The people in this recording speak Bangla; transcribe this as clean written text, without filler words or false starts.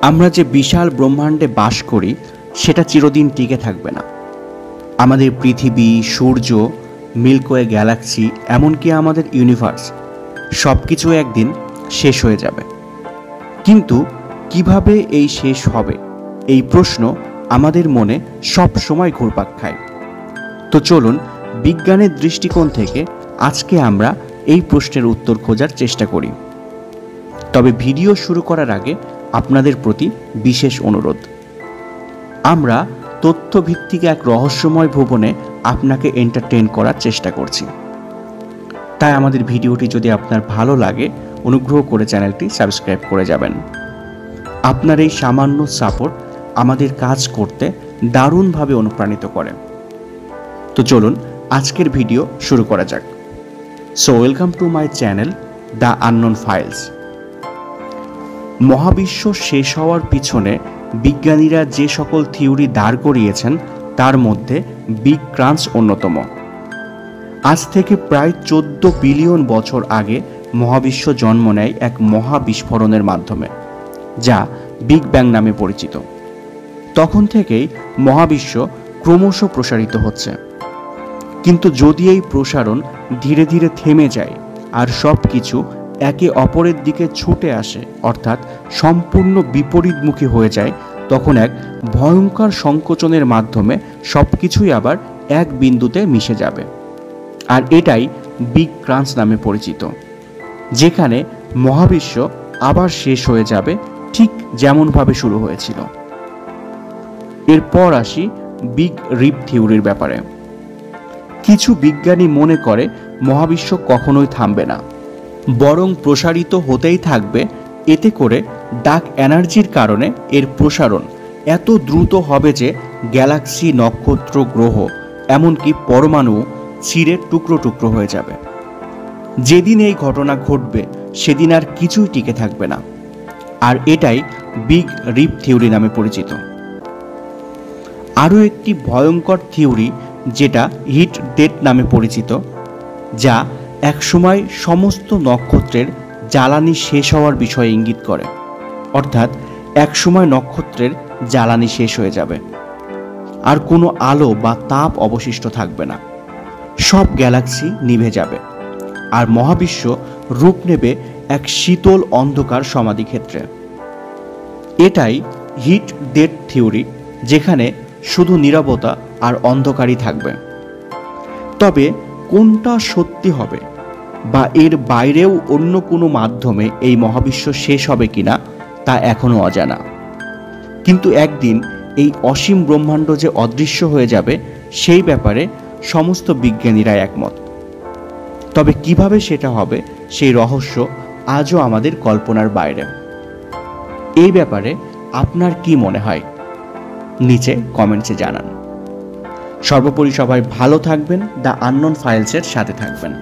আমরা যে বিশাল ব্রহ্মাণ্ডে বাস করি সেটা চিরদিন টিকে থাকবে না। আমাদের পৃথিবী, সূর্য, মিল্কওয়ে গ্যালাক্সি, এমনকি আমাদের ইউনিভার্স সব কিছু একদিন শেষ হয়ে যাবে। কিন্তু কিভাবে এই শেষ হবে, এই প্রশ্ন আমাদের মনে সব সময় ঘুরপাক খায়। তো চলুন বিজ্ঞানের দৃষ্টিকোণ থেকে আজকে আমরা এই প্রশ্নের উত্তর খোঁজার চেষ্টা করি। তবে ভিডিও শুরু করার আগে আপনাদের প্রতি বিশেষ অনুরোধ, আমরা তথ্যভিত্তিক এক রহস্যময় ভুবনে আপনাকে এন্টারটেইন করার চেষ্টা করছি। তাই আমাদের ভিডিওটি যদি আপনার ভালো লাগে, অনুগ্রহ করে চ্যানেলটি সাবস্ক্রাইব করে যাবেন। আপনার এই সামান্য সাপোর্ট আমাদের কাজ করতে দারুণভাবে অনুপ্রাণিত করে। তো চলুন আজকের ভিডিও শুরু করা যাক। So welcome to my channel the unknown files. মহাবিশ্ব শেষ হওয়ার পিছনে বিজ্ঞানীরা যে সকল থিওরি দাঁড় করিয়েছেন তার মধ্যে বিগ ক্রাঞ্চ অন্যতম। আজ থেকে প্রায় 14 বিলিয়ন বছর আগে মহাবিশ্ব জন্ম নেয় এক মহা বিস্ফোরণের মাধ্যমে, যা বিগ ব্যাং নামে পরিচিত। তখন থেকেই মহাবিশ্ব ক্রমশ প্রসারিত হচ্ছে। কিন্তু যদি এই প্রসারণ ধীরে ধীরে থেমে যায় আর সব কিছু একে অপরের দিকে ছুটে আসে, অর্থাৎ সম্পূর্ণ বিপরীতমুখী হয়ে যায়, তখন এক ভয়ঙ্কর সংকোচনের মাধ্যমে সব কিছুই আবার এক বিন্দুতে মিশে যাবে। আর এটাই বিগ ক্রাঞ্চ নামে পরিচিত, যেখানে মহাবিশ্ব আবার শেষ হয়ে যাবে ঠিক যেমনভাবে শুরু হয়েছিল। এরপর আসি বিগ রিপ থিওরির ব্যাপারে। কিছু বিজ্ঞানী মনে করে মহাবিশ্ব কখনোই থামবে না, বরং প্রসারিত হতেই থাকবে। এতে করে ডার্ক এনার্জির কারণে এর প্রসারণ এত দ্রুত হবে যে গ্যালাক্সি, নক্ষত্র, গ্রহ, এমনকি পরমাণু ছিঁড়ে টুকরো টুকরো হয়ে যাবে। যেদিন এই ঘটনা ঘটবে সেদিন আর কিছুই টিকে থাকবে না। আর এটাই বিগ রিপ থিওরি নামে পরিচিত। আরও একটি ভয়ঙ্কর থিওরি, যেটা হিট ডেথ নামে পরিচিত, যা একসময় সমস্ত নক্ষত্রের জ্বালানি শেষ হওয়ার বিষয়ে ইঙ্গিত করে। অর্থাৎ একসময় নক্ষত্রের জ্বালানি শেষ হয়ে যাবে, আর কোনো আলো বা তাপ অবশিষ্ট থাকবে না। সব গ্যালাক্সি নিভে যাবে, আর মহাবিশ্ব রূপ নেবে এক শীতল অন্ধকার সমাধিক্ষেত্রে। এটাই হিট ডেথ থিওরি, যেখানে শুধু নীরবতা আর অন্ধকারই থাকবে। তবে কোনটা সত্যি হবে, বা এর বাইরেও অন্য কোনো মাধ্যমে এই মহাবিশ্ব শেষ হবে কিনা, তা এখনও অজানা। কিন্তু একদিন এই অসীম ব্রহ্মাণ্ড যে অদৃশ্য হয়ে যাবে, সেই ব্যাপারে সমস্ত বিজ্ঞানীরা একমত। তবে কিভাবে সেটা হবে, সেই রহস্য আজও আমাদের কল্পনার বাইরে। এই ব্যাপারে আপনার কি মনে হয়, নিচে কমেন্টসে জানান। সর্বোপরি সবাই ভালো থাকবেন, দ্য আননোন ফাইলসের সাথে থাকবেন।